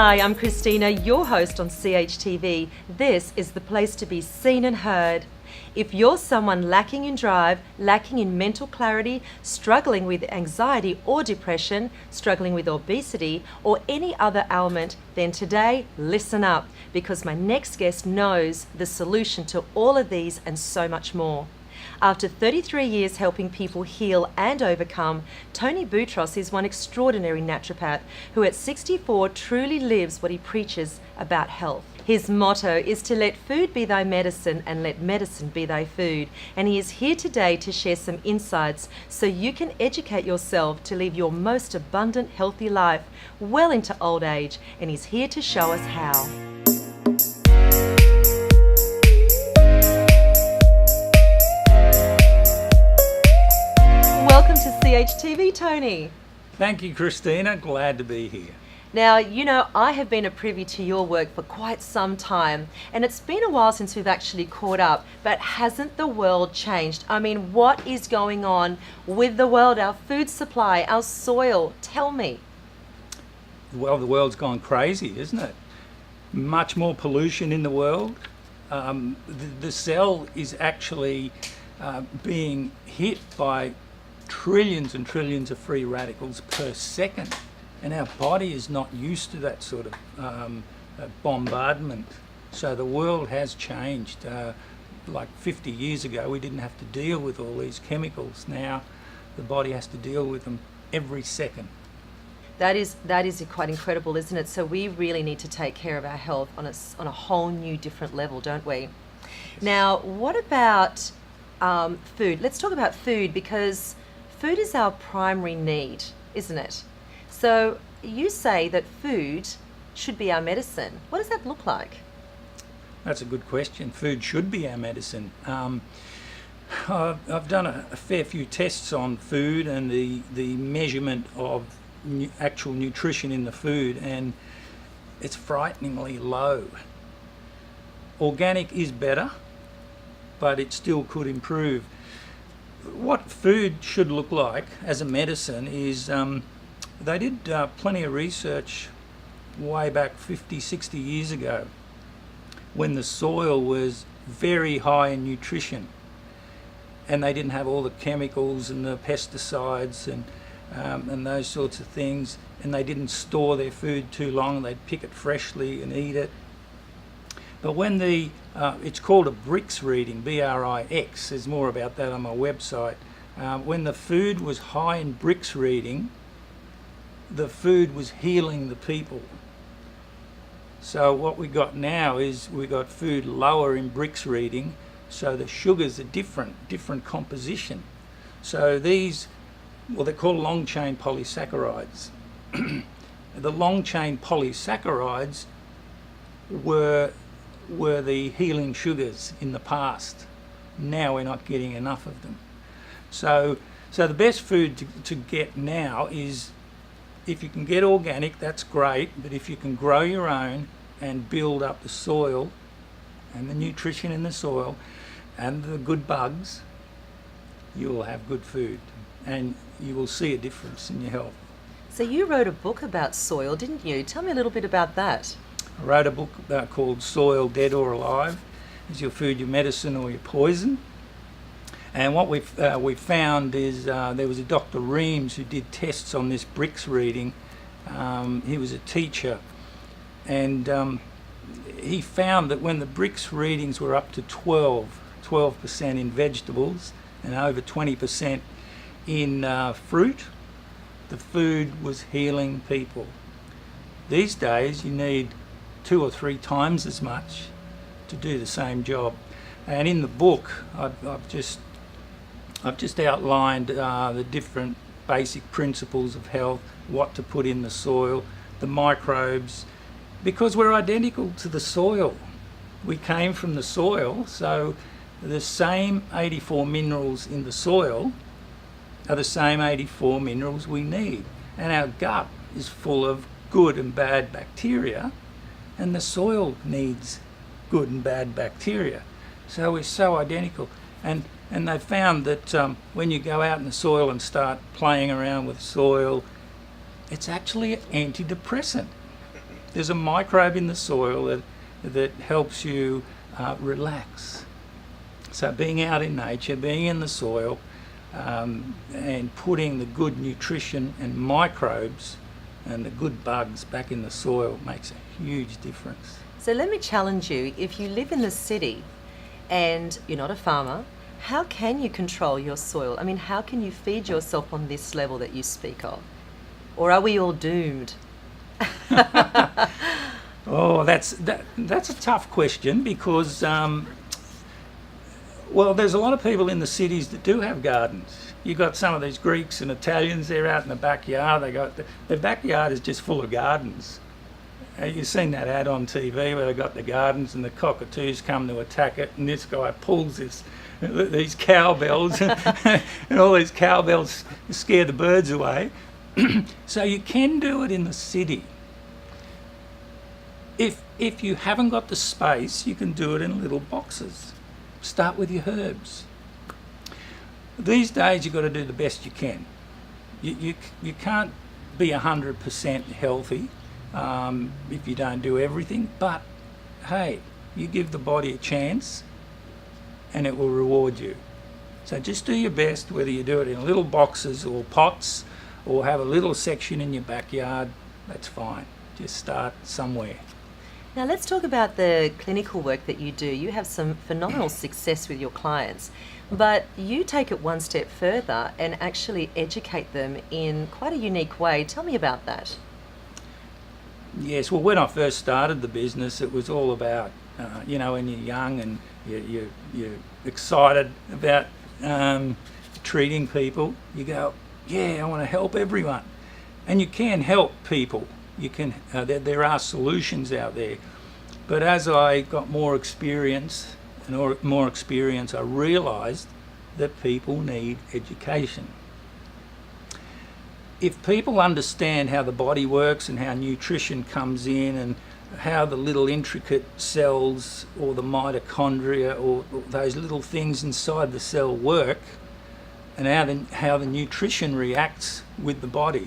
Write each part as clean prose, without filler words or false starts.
Hi, I'm Christina, your host on Chtv. This is the place to be seen and heard. If you're someone lacking in drive, lacking in mental clarity, struggling with anxiety or depression, struggling with obesity or any other ailment, then today listen up, because my next guest knows the solution to all of these and so much more. After 33 years helping people heal and overcome, Tony Boutros is one extraordinary naturopath who at 64 truly lives what he preaches about health. His motto is to let food be thy medicine and let medicine be thy food. And he is here today to share some insights so you can educate yourself to live your most abundant, healthy life well into old age. And he's here to show us how. Welcome to Chtv, Tony. Thank you, Christina. Glad to be here. Now, you know, I have been a privy to your work for quite some time, and it's been a while since we've actually caught up, but hasn't the world changed? I mean, what is going on with the world, our food supply, our soil? Tell me. Well, the world's gone crazy, isn't it? Much more pollution in the world. The cell is actually being hit by trillions and trillions of free radicals per second, and our body is not used to that sort of bombardment. So the world has changed. Like 50 years ago we didn't have to deal with all these chemicals. Now the body has to deal with them every second. That is quite incredible, isn't it? So we really need to take care of our health on a whole new different level, don't we? Yes. Now, what about food? Let's talk about food, because food is our primary need, isn't it? So you say that food should be our medicine. What does that look like? That's a good question. Food should be our medicine. I've done a fair few tests on food and the measurement of actual nutrition in the food, and it's frighteningly low. Organic is better, but it still could improve. What food should look like as a medicine is, they did plenty of research way back 50, 60 years ago when the soil was very high in nutrition and they didn't have all the chemicals and the pesticides and those sorts of things, and they didn't store their food too long. They'd pick it freshly and eat it. But when it's called a Brix reading, B-R-I-X, there's more about that on my website. When the food was high in Brix reading, the food was healing the people. So what we got now is we got food lower in Brix reading, so the sugars are different composition. So these, well, they're called long chain polysaccharides. The long chain polysaccharides were the healing sugars in the past. Now we're not getting enough of them. So the best food to get now is, if you can get organic, that's great, but if you can grow your own and build up the soil and the nutrition in the soil and the good bugs, you will have good food and you will see a difference in your health. So you wrote a book about soil, didn't you? Tell me a little bit about that. I wrote a book called Soil, Dead or Alive. Is your food your medicine or your poison? And what we found is there was a Dr. Reams who did tests on this Brix reading. He was a teacher, and he found that when the Brix readings were up to 12% in vegetables and over 20% in fruit, the food was healing people. These days you need 2 or 3 times as much to do the same job. And in the book I've just outlined the different basic principles of health, what to put in the soil, the microbes, because we're identical to the soil. We came from the soil, so the same 84 minerals in the soil are the same 84 minerals we need. And our gut is full of good and bad bacteria, and the soil needs good and bad bacteria. So we're so identical. And they found that when you go out in the soil and start playing around with soil, it's actually an antidepressant. There's a microbe in the soil that helps you relax. So being out in nature, being in the soil, and putting the good nutrition and microbes and the good bugs back in the soil makes a huge difference. So let me challenge you. If you live in the city and you're not a farmer, how can you control your soil? I mean, how can you feed yourself on this level that you speak of? Or are we all doomed? Oh, that's a tough question because, well, there's a lot of people in the cities that do have gardens. You've got some of these Greeks and Italians, they're out in the backyard. Their backyard is just full of gardens. You've seen that ad on TV where they've got the gardens and the cockatoos come to attack it, and this guy pulls these cowbells and all these cowbells scare the birds away. So you can do it in the city. If you haven't got the space, you can do it in little boxes. Start with your herbs. These days you've got to do the best you can. You can't be 100% healthy if you don't do everything, but hey, you give the body a chance and it will reward you. So just do your best, whether you do it in little boxes or pots or have a little section in your backyard, that's fine. Just start somewhere. Now let's talk about the clinical work that you do. You have some phenomenal success with your clients, but you take it one step further and actually educate them in quite a unique way. Tell me about that. Yes, well, when I first started the business, it was all about, when you're young and you're excited about treating people, you go, yeah, I want to help everyone. And you can help people. You can. There are solutions out there. But as I got more experience, I realised that people need education. If people understand how the body works and how nutrition comes in and how the little intricate cells or the mitochondria or those little things inside the cell work and how the nutrition reacts with the body,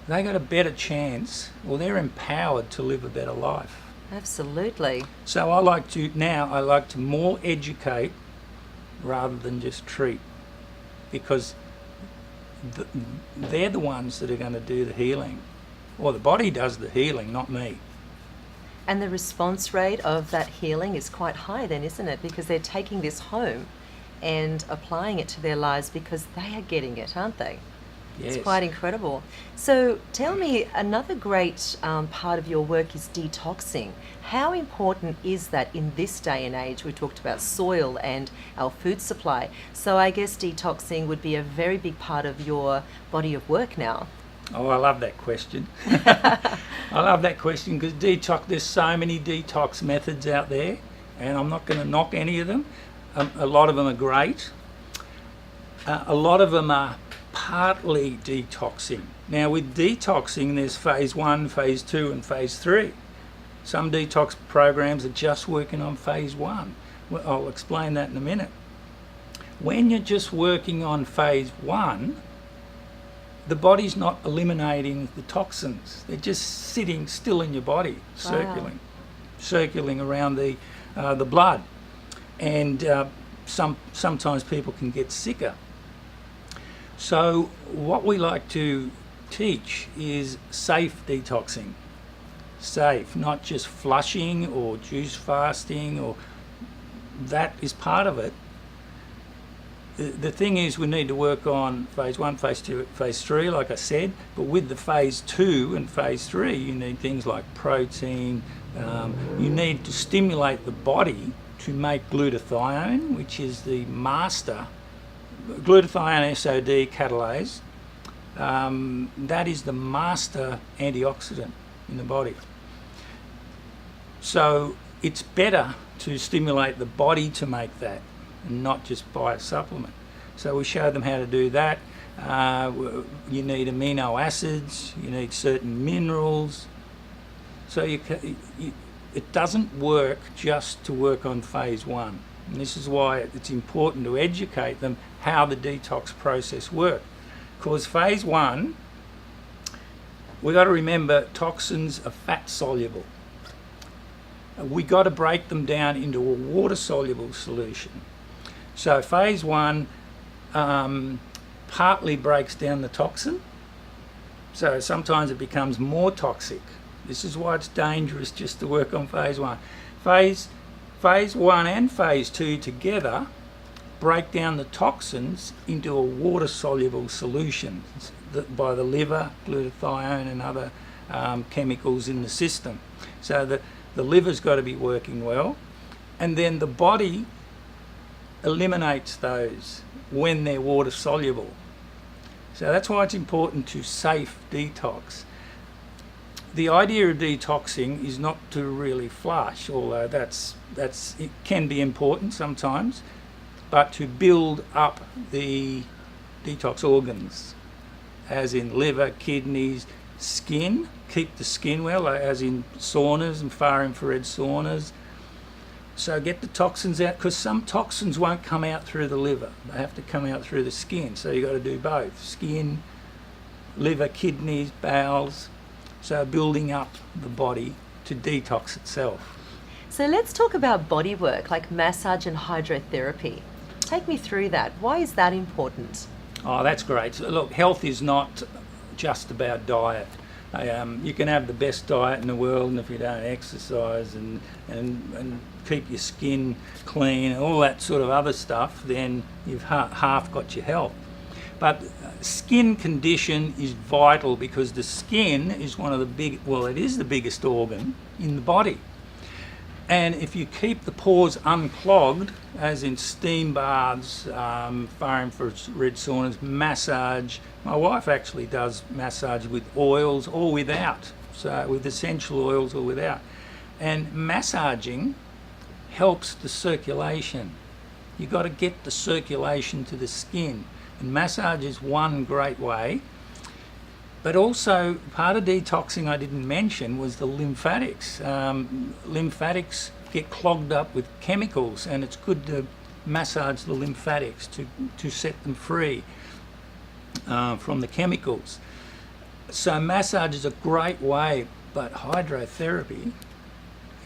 they got a better chance, or they're empowered to live a better life. Absolutely. So I like to more educate rather than just treat, because they're the ones that are going to do the healing. Or the body does the healing, not me. And the response rate of that healing is quite high then, isn't it? Because they're taking this home and applying it to their lives because they are getting it, aren't they? Yes. It's quite incredible. So tell me, another great part of your work is detoxing. How important is that in this day and age? We talked about soil and our food supply. So I guess detoxing would be a very big part of your body of work now. Oh, I love that question. I love that question because there's so many detox methods out there, and I'm not going to knock any of them. A lot of them are great. A lot of them are partly detoxing. Now with detoxing there's phase 1, phase 2 and phase 3. Some detox programs are just working on phase 1. Well, I'll explain that in a minute. When you're just working on phase 1, the body's not eliminating the toxins. They're just sitting still in your body, circulating around the blood. And sometimes people can get sicker. So what we like to teach is safe detoxing. Safe, not just flushing or juice fasting, or that is part of it. The thing is, we need to work on phase 1, phase 2, phase 3, like I said, but with the phase 2 and phase 3, you need things like protein. You need to stimulate the body to make glutathione, which is the master glutathione SOD catalase. That is the master antioxidant in the body. So it's better to stimulate the body to make that and not just buy a supplement. So we show them how to do that. You need amino acids, you need certain minerals. So it doesn't work just to work on phase 1. And this is why it's important to educate them how the detox process works. Because phase 1 we got to remember toxins are fat soluble. We got to break them down into a water soluble solution. So phase 1 partly breaks down the toxin, so sometimes it becomes more toxic. This is why it's dangerous just to work on phase 1. Phase 1 and phase 2 together break down the toxins into a water soluble solution by the liver, glutathione and other chemicals in the system. So the liver's got to be working well, and then the body eliminates those when they're water soluble. So that's why it's important to safe detox. The idea of detoxing is not to really flush, although it can be important sometimes, but to build up the detox organs, as in liver, kidneys, skin, keep the skin well, as in saunas and far infrared saunas. So get the toxins out, because some toxins won't come out through the liver. They have to come out through the skin. So you've got to do both, skin, liver, kidneys, bowels. So building up the body to detox itself. So let's talk about body work like massage and hydrotherapy. Take me through that. Why is that important? Oh, that's great. So look, health is not just about diet. You can have the best diet in the world, and if you don't exercise and keep your skin clean and all that sort of other stuff, then you've half got your health. But skin condition is vital, because the skin is one of the it is the biggest organ in the body. And if you keep the pores unclogged, as in steam baths, far infrared saunas, massage. My wife actually does massage with oils or without, so with essential oils or without. And massaging helps the circulation. You've got to get the circulation to the skin. And massage is one great way. But also, part of detoxing I didn't mention was the lymphatics. Lymphatics get clogged up with chemicals, and it's good to massage the lymphatics to set them free from the chemicals. So massage is a great way, but hydrotherapy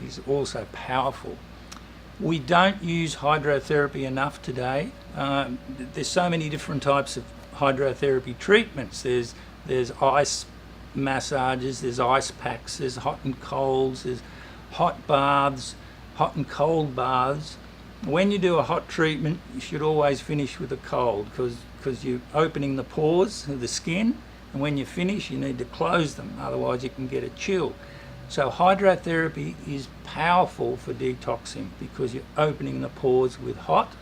is also powerful. We don't use hydrotherapy enough today. There's so many different types of hydrotherapy treatments. There's ice massages, there's ice packs, there's hot and colds, there's hot baths, hot and cold baths. When you do a hot treatment, you should always finish with a cold, because you're opening the pores of the skin, and when you finish you need to close them, otherwise you can get a chill. So hydrotherapy is powerful for detoxing, because you're opening the pores with hot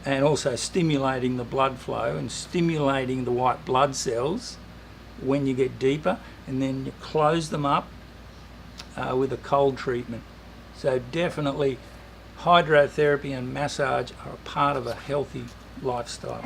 and also stimulating the blood flow and stimulating the white blood cells when you get deeper, and then you close them up with a cold treatment. So definitely hydrotherapy and massage are a part of a healthy lifestyle.